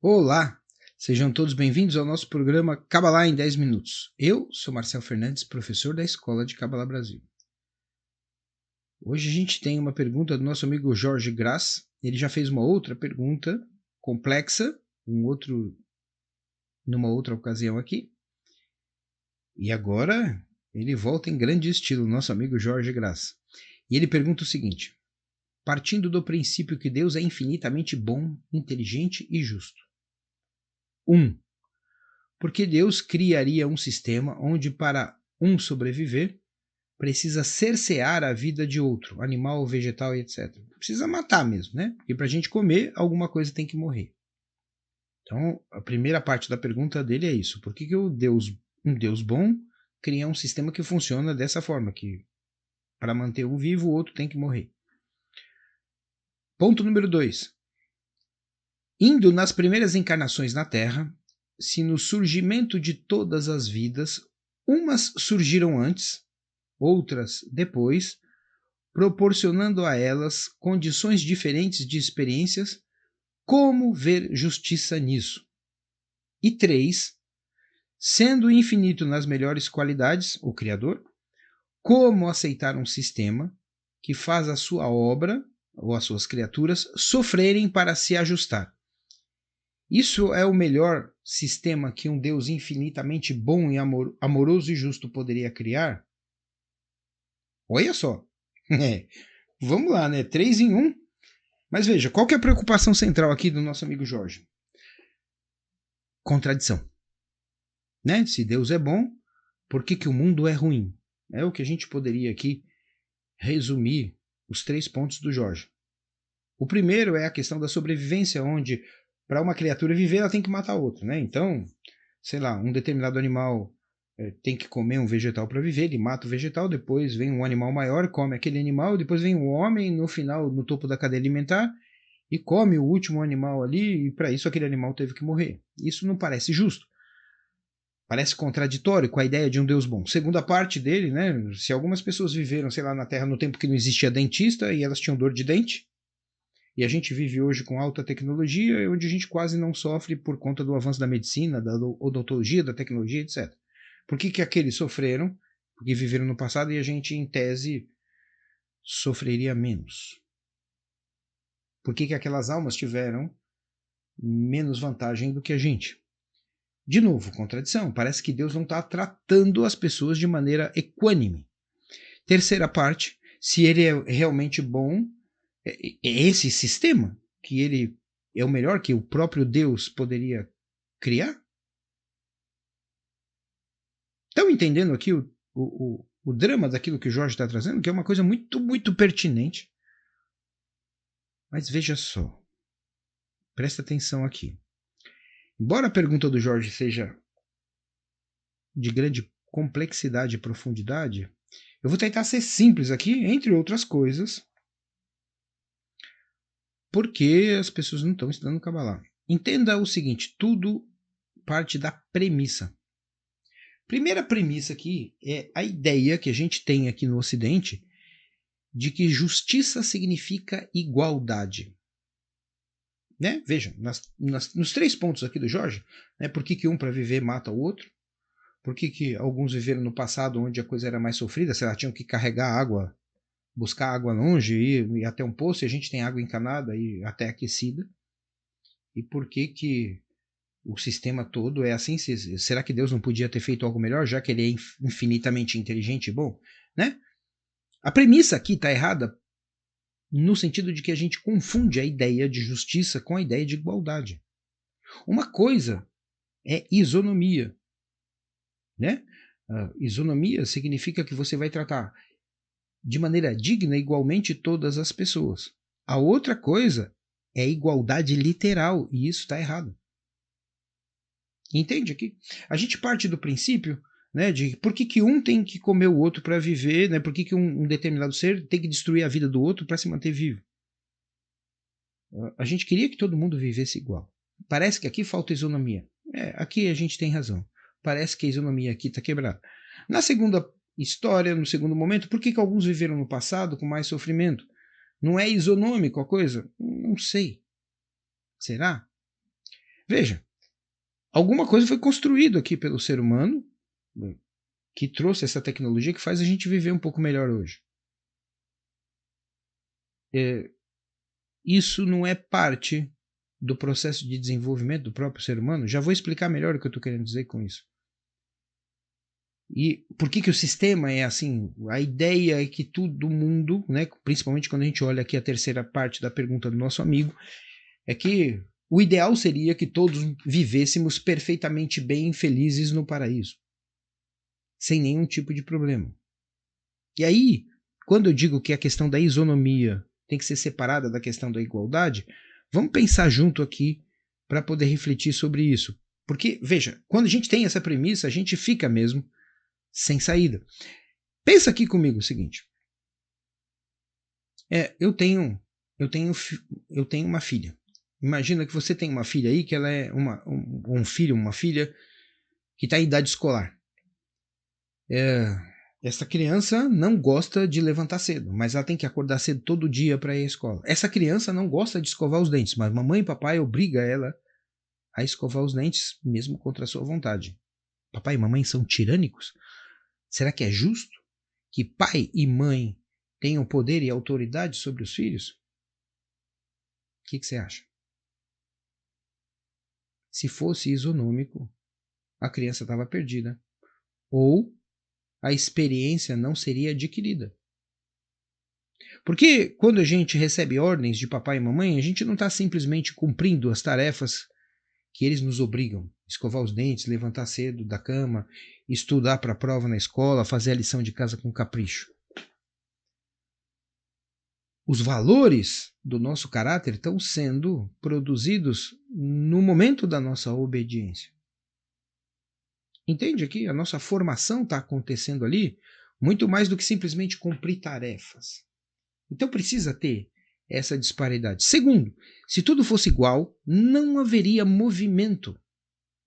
Olá, sejam todos bem-vindos ao nosso programa Cabalá em 10 minutos. Eu sou Marcel Fernandes, professor da Escola de Cabalá Brasil. Hoje a gente tem uma pergunta do nosso amigo Jorge Grass. Ele já fez uma outra pergunta complexa, numa outra ocasião aqui. E agora ele volta em grande estilo, nosso amigo Jorge Grass. E ele pergunta o seguinte: partindo do princípio que Deus é infinitamente bom, inteligente e justo. 1. Porque Deus criaria um sistema onde, para um sobreviver, precisa cercear a vida de outro, animal, vegetal e etc. Precisa matar mesmo, né? Porque para a gente comer, alguma coisa tem que morrer. Então, a primeira parte da pergunta dele é isso. Por que um Deus bom cria um sistema que funciona dessa forma, que para manter um vivo, o outro tem que morrer? Ponto número 2. Indo nas primeiras encarnações na Terra, se no surgimento de todas as vidas, umas surgiram antes, outras depois, proporcionando a elas condições diferentes de experiências, como ver justiça nisso? E 3. Sendo infinito nas melhores qualidades, o Criador, como aceitar um sistema que faz a sua obra, ou as suas criaturas, sofrerem para se ajustar? Isso é o melhor sistema que um Deus infinitamente bom e amoroso e justo poderia criar? Olha só. Vamos lá, né? 3 em 1. Mas veja, qual que é a preocupação central aqui do nosso amigo Jorge? Contradição. Né? Se Deus é bom, por que o mundo é ruim? É o que a gente poderia aqui resumir os 3 pontos do Jorge. O primeiro é a questão da sobrevivência, onde para uma criatura viver, ela tem que matar outro, né? Então, sei lá, um determinado animal tem que comer um vegetal para viver, ele mata o vegetal, depois vem um animal maior, come aquele animal, depois vem um homem no final, no topo da cadeia alimentar, e come o último animal ali, e para isso aquele animal teve que morrer. Isso não parece justo. Parece contraditório com a ideia de um Deus bom. Segunda parte dele, né? Se algumas pessoas viveram, sei lá, na Terra no tempo que não existia dentista e elas tinham dor de dente, e a gente vive hoje com alta tecnologia, onde a gente quase não sofre por conta do avanço da medicina, da odontologia, da tecnologia, etc. Por que aqueles sofreram? Porque viveram no passado e a gente, em tese, sofreria menos. Por que aquelas almas tiveram menos vantagem do que a gente? De novo, contradição. Parece que Deus não está tratando as pessoas de maneira equânime. Terceira parte, se ele é realmente bom, esse sistema, que ele é o melhor que o próprio Deus poderia criar? Estão entendendo aqui o drama daquilo que o Jorge está trazendo, que é uma coisa muito, muito pertinente. Mas veja só, presta atenção aqui. Embora a pergunta do Jorge seja de grande complexidade e profundidade, eu vou tentar ser simples aqui, entre outras coisas, porque as pessoas não estão estudando Kabbalah. Entenda o seguinte, tudo parte da premissa. Primeira premissa aqui é a ideia que a gente tem aqui no Ocidente de que justiça significa igualdade. Né? Vejam, nos 3 pontos aqui do Jorge, né, por que um para viver mata o outro? Por que alguns viveram no passado onde a coisa era mais sofrida, sei lá, tinham que carregar água, buscar água longe, ir até um poço, e a gente tem água encanada e até aquecida? E por que o sistema todo é assim? Será que Deus não podia ter feito algo melhor, já que ele é infinitamente inteligente e bom? Né? A premissa aqui está errada no sentido de que a gente confunde a ideia de justiça com a ideia de igualdade. Uma coisa é isonomia. Né? Isonomia significa que você vai tratar de maneira digna igualmente todas as pessoas. A outra coisa é igualdade literal, e isso está errado. Entende aqui? A gente parte do princípio, né, de por que um tem que comer o outro para viver, né, por que um determinado ser tem que destruir a vida do outro para se manter vivo. A gente queria que todo mundo vivesse igual. Parece que aqui falta isonomia. Aqui a gente tem razão. Parece que a isonomia aqui está quebrada. Na segunda história, no segundo momento, por que alguns viveram no passado com mais sofrimento? Não é isonômico a coisa? Não sei. Será? Veja, alguma coisa foi construída aqui pelo ser humano que trouxe essa tecnologia que faz a gente viver um pouco melhor hoje. Isso não é parte do processo de desenvolvimento do próprio ser humano? Já vou explicar melhor o que eu estou querendo dizer com isso. E por que o sistema é assim? A ideia é que todo mundo, né, principalmente quando a gente olha aqui a terceira parte da pergunta do nosso amigo, é que o ideal seria que todos vivêssemos perfeitamente bem, felizes no paraíso, sem nenhum tipo de problema. E aí, quando eu digo que a questão da isonomia tem que ser separada da questão da igualdade, vamos pensar junto aqui para poder refletir sobre isso. Porque, veja, quando a gente tem essa premissa, a gente fica mesmo sem saída. Pensa aqui comigo o seguinte. Eu tenho uma filha. Imagina que você tem uma filha aí, que ela é um filho, uma filha que está em idade escolar. Essa criança não gosta de levantar cedo, mas ela tem que acordar cedo todo dia para ir à escola. Essa criança não gosta de escovar os dentes, mas mamãe e papai obrigam ela a escovar os dentes, mesmo contra a sua vontade. Papai e mamãe são tirânicos? Será que é justo que pai e mãe tenham poder e autoridade sobre os filhos? O que você acha? Se fosse isonômico, a criança estava perdida. Ou a experiência não seria adquirida. Porque quando a gente recebe ordens de papai e mamãe, a gente não está simplesmente cumprindo as tarefas que eles nos obrigam. Escovar os dentes, levantar cedo da cama, estudar para a prova na escola, fazer a lição de casa com capricho. Os valores do nosso caráter estão sendo produzidos no momento da nossa obediência. Entende aqui? A nossa formação está acontecendo ali muito mais do que simplesmente cumprir tarefas. Então precisa ter essa disparidade. Segundo, se tudo fosse igual, não haveria movimento,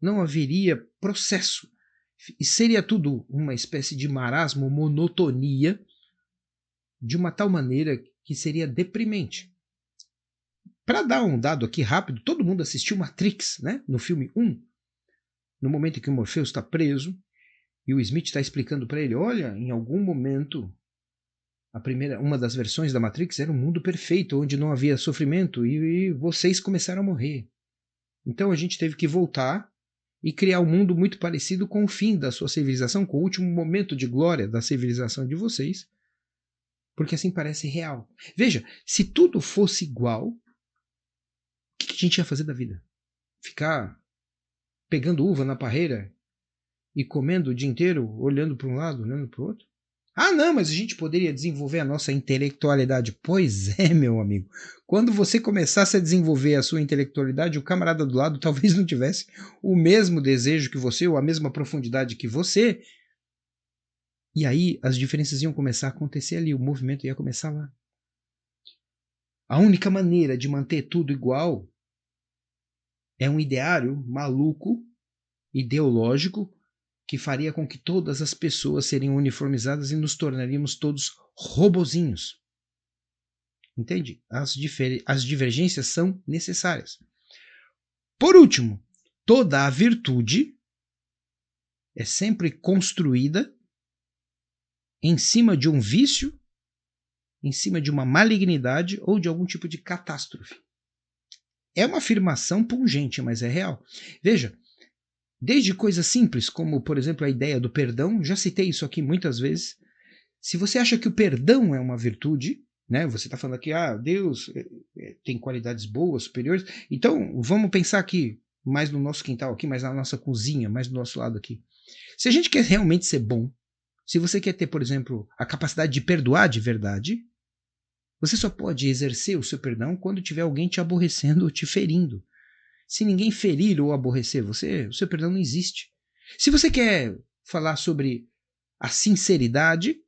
não haveria processo. E seria tudo uma espécie de marasmo, monotonia, de uma tal maneira que seria deprimente. Para dar um dado aqui rápido, todo mundo assistiu Matrix, né? No filme 1, no momento em que o Morpheus está preso, e o Smith está explicando para ele, olha, em algum momento, uma das versões da Matrix era um mundo perfeito, onde não havia sofrimento, e vocês começaram a morrer. Então a gente teve que voltar e criar um mundo muito parecido com o fim da sua civilização, com o último momento de glória da civilização de vocês, porque assim parece real. Veja, se tudo fosse igual, o que a gente ia fazer da vida? Ficar pegando uva na parreira e comendo o dia inteiro, olhando para um lado, olhando para o outro? Ah, não, mas a gente poderia desenvolver a nossa intelectualidade. Pois é, meu amigo. Quando você começasse a desenvolver a sua intelectualidade, o camarada do lado talvez não tivesse o mesmo desejo que você, ou a mesma profundidade que você. E aí as diferenças iam começar a acontecer ali, o movimento ia começar lá. A única maneira de manter tudo igual é um ideário maluco, ideológico, que faria com que todas as pessoas seriam uniformizadas e nos tornaríamos todos robozinhos. Entende? As divergências são necessárias. Por último, toda a virtude é sempre construída em cima de um vício, em cima de uma malignidade ou de algum tipo de catástrofe. É uma afirmação pungente, mas é real. Veja, desde coisas simples, como, por exemplo, a ideia do perdão, já citei isso aqui muitas vezes. Se você acha que o perdão é uma virtude, né, você está falando aqui, Deus tem qualidades boas, superiores, então vamos pensar aqui, mais no nosso quintal aqui, mais na nossa cozinha, mais do nosso lado aqui. Se a gente quer realmente ser bom, se você quer ter, por exemplo, a capacidade de perdoar de verdade, você só pode exercer o seu perdão quando tiver alguém te aborrecendo ou te ferindo. Se ninguém ferir ou aborrecer você, o seu perdão não existe. Se você quer falar sobre a sinceridade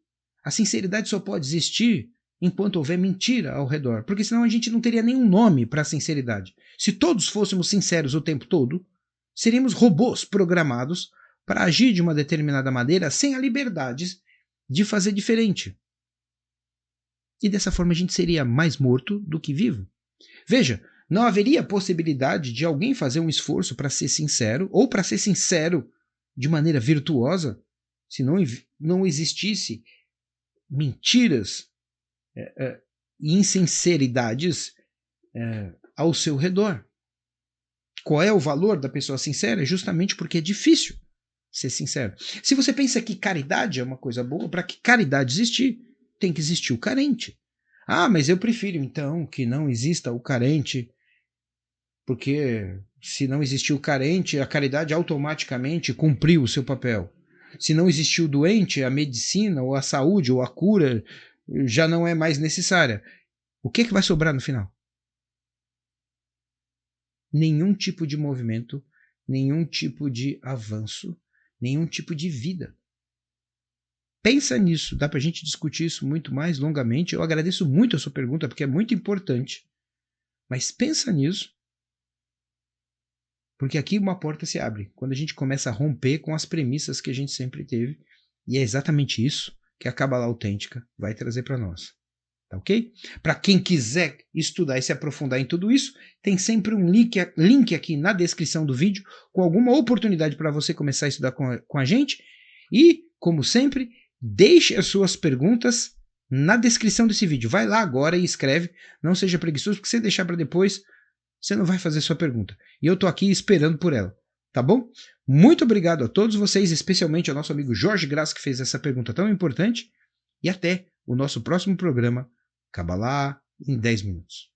só pode existir enquanto houver mentira ao redor, porque senão a gente não teria nenhum nome para a sinceridade. Se todos fôssemos sinceros o tempo todo, seríamos robôs programados para agir de uma determinada maneira sem a liberdade de fazer diferente. E dessa forma a gente seria mais morto do que vivo. Veja, Não haveria possibilidade de alguém fazer um esforço para ser sincero, ou para ser sincero de maneira virtuosa, se não existisse mentiras e insinceridades ao seu redor. Qual é o valor da pessoa sincera? É justamente porque é difícil ser sincero. Se você pensa que caridade é uma coisa boa, para que caridade existir, tem que existir o carente. Ah, mas eu prefiro então que não exista o carente, porque se não existir o carente, a caridade automaticamente cumpriu o seu papel. Se não existir o doente, a medicina, ou a saúde, ou a cura já não é mais necessária. O que vai sobrar no final? Nenhum tipo de movimento, nenhum tipo de avanço, nenhum tipo de vida. Pensa nisso, dá para a gente discutir isso muito mais longamente. Eu agradeço muito a sua pergunta, porque é muito importante. Mas pensa nisso, porque aqui uma porta se abre, quando a gente começa a romper com as premissas que a gente sempre teve, e é exatamente isso que a Cábala autêntica vai trazer para nós. Tá ok? Para quem quiser estudar e se aprofundar em tudo isso, tem sempre um link aqui na descrição do vídeo com alguma oportunidade para você começar a estudar com a gente. E, como sempre, deixe as suas perguntas na descrição desse vídeo. Vai lá agora e escreve. Não seja preguiçoso, porque se você deixar para depois, você não vai fazer sua pergunta. E eu tô aqui esperando por ela. Tá bom? Muito obrigado a todos vocês, especialmente ao nosso amigo Jorge Graça, que fez essa pergunta tão importante. E até o nosso próximo programa, Cábala em 10 minutos.